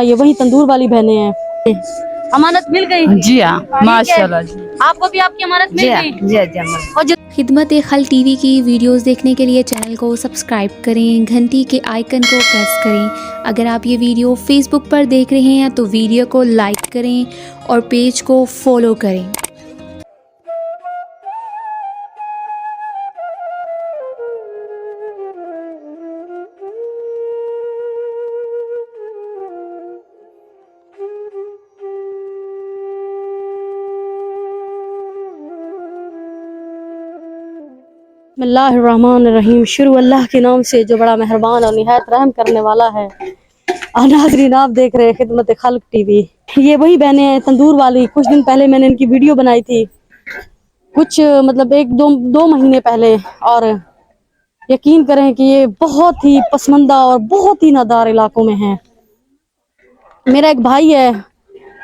ये वही तंदूर वाली बहनें हैं। अमानत मिल गई? जी हाँ, माशाल्लाह जी। आपको भी आपकी अमानत मिल गई? जी जी। और जो खिदमत-ए-खल्क टीवी की वीडियोस देखने के लिए चैनल को सब्सक्राइब करें, घंटी के आइकन को प्रेस करें। अगर आप ये वीडियो फेसबुक पर देख रहे हैं तो वीडियो को लाइक करें और पेज को फॉलो करें। बिस्मिल्लाहिर्रहमानिर्रहीम। शुरू अल्लाह के नाम से जो बड़ा मेहरबान और निहायत रहम करने वाला है। नाज़रीन, आप देख रहे हैं खिदमत खल्क टीवी। ये वही बहनें हैं तंदूर वाली। कुछ दिन पहले मैंने इनकी वीडियो बनाई थी, कुछ मतलब एक दो महीने पहले, और यकीन करें कि ये बहुत ही पसमंदा और बहुत ही नादार इलाकों में हैं। मेरा एक भाई है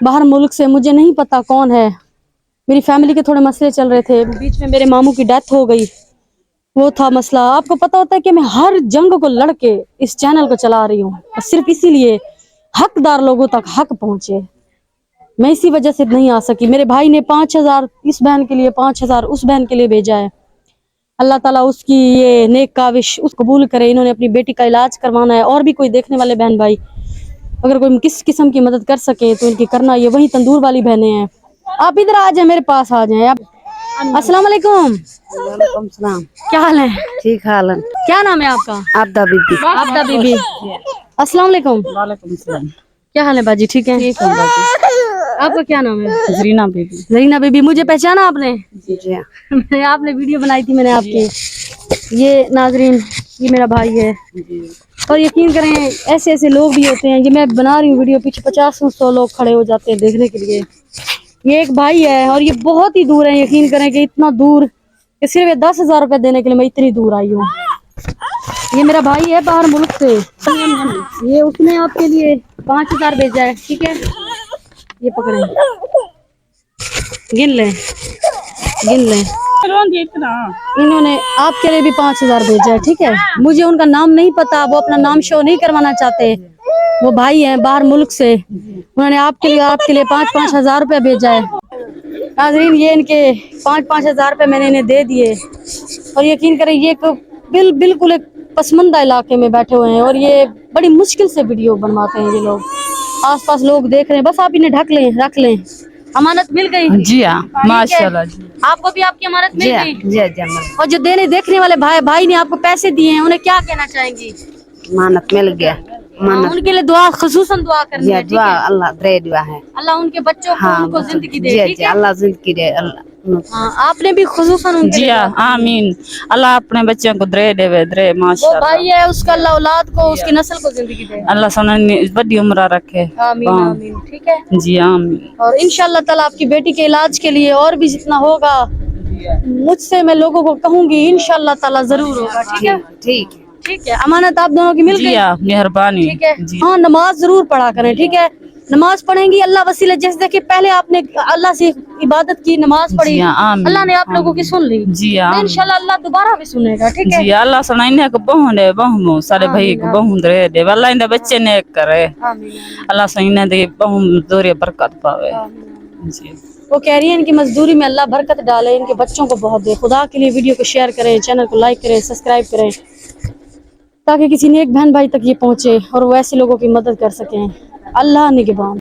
बाहर मुल्क से, मुझे नहीं पता कौन है। मेरी फैमिली के थोड़े मसले चल रहे थे, बीच में मेरे मामू की डेथ हो गई, वो था मसला। आपको पता होता है कि मैं हर जंग को लड़के इस चैनल को चला रही हूँ, सिर्फ इसीलिए हकदार लोगों तक हक पहुंचे। मैं इसी वजह से नहीं आ सकी। मेरे भाई ने 5,000 इस बहन के लिए, 5,000 उस बहन के लिए भेजा है। अल्लाह ताला उसकी ये नेक काविश उस कबूल करे। इन्होंने अपनी बेटी का इलाज करवाना है। और भी कोई देखने वाले बहन भाई अगर कोई किस किस्म की मदद कर सके तो इनकी करना। ये वही तंदूर वाली बहनें हैं। आप इधर आ जाए, मेरे पास आ जाए आप। अस्सलाम वालेकुम। वालेकुम सलाम। क्या हाल है? ठीक हाल है। क्या नाम है आपका? आबदा बीबी। आबदा बीबी। अस्सलाम वालेकुम। वालेकुम सलाम। क्या हाल है बाजी? ठीक है। ठीक है बाजी। आपका क्या नाम है? जरीना बीबी। जरीना बीबी। मुझे पहचाना आपने? जी हाँ। आपने वीडियो बनाई थी मैंने आपकी। ये नाजरीन, ये मेरा भाई है। और यकीन करें ऐसे ऐसे लोग भी होते हैं। ये मैं बना रही हूँ वीडियो, पीछे 50-100 लोग खड़े हो जाते हैं देखने के लिए। ये एक भाई है और ये बहुत ही दूर है। यकीन करें कि इतना दूर कि सिर्फ 10,000 रुपए देने के लिए मैं इतनी दूर आई हूँ। ये मेरा भाई है बाहर मुल्क से। ये उसने आपके लिए 5,000 भेजा है, ठीक है? ये पकड़े, गिन लें, गिन लें। इन्होंने आपके लिए भी 5,000 भेजा है, ठीक है? मुझे उनका नाम नहीं पता, वो अपना नाम शो नहीं करवाना चाहते। वो भाई हैं बाहर मुल्क से, उन्होंने आपके लिए 5-5 हजार रुपया भेजा है। नाज़रीन, ये इनके 5-5 हजार रुपये मैंने इन्हें दे दिए। और यकीन करें ये बिल्कुल एक पसमंदा इलाके में बैठे हुए हैं और ये बड़ी मुश्किल से वीडियो बनवाते हैं। ये लोग आसपास लोग देख रहे हैं, बस आप इन्हें ढक लें, रख लें। अमानत मिल गई? जी हाँ, माशाल्लाह जी। आपको भी आपकी अमानत मिल गई? जी जी। और जो देखने वाले भाई ने आपको पैसे दिए हैं, उन्हें क्या कहना चाहेंगी? मानत मिल गया। उनके लिए दुआ, खुसूसन दुआ करनी है, ठीक दुआ है? अल्लाह दे दुआ है। अल्लाह उनके बच्चों को उनको जिंदगी दे, ठीक है? अल्लाह जिंदगी दे। हाँ, आपने भी खुसूसन उनके लिए दुआ करनी है। आमीन। अल्लाह अपने बच्चों को दे दे वो माशाल्लाह। भाई है, उसका अल्लाह औलाद को, उसकी नस्ल को जिंदगी दे। अल्लाह सुनने बड़ी उम्र रखे। आमीन आमीन, ठीक है? जी आमीन। और इंशाअल्लाह ताला आपकी बेटी के इलाज के लिए और भी जितना होगा मुझसे मैं लोगों को कहूंगी, इंशाअल्लाह ताला जरूर होगा, ठीक है? ठीक ठीक है। अमानत आप दोनों की मिल गई? मेहरबानी। ठीक है। हाँ, नमाज जरूर पढ़ा करें, ठीक है? नमाज पढ़ेंगी अल्लाह वसीला, जैसे देखिए पहले आपने अल्लाह से इबादत की, नमाज पढ़ी, अल्लाह ने आप लोगों की सुन ली। जी तो इंशाल्लाह अल्लाह दोबारा भी सुनेगा, ठीक है? जी अल्लाह सुनाइने को बहु बहु सारे भाई को बहु दे दे। अल्लाह इन बच्चे ने करे। अल्लाह सुनाइने दे बहु जोरे बरकत पावे। जी। वो कह रही है इनकी मजदूरी में अल्लाह बरकत डाले, इनके बच्चों को बहुत दे। खुदा के लिए वीडियो को शेयर करें, चैनल को लाइक करें, सब्सक्राइब करें, ताकि किसी नेक बहन भाई तक ये पहुंचे और वो ऐसे लोगों की मदद कर सकें। अल्लाह निगहबान।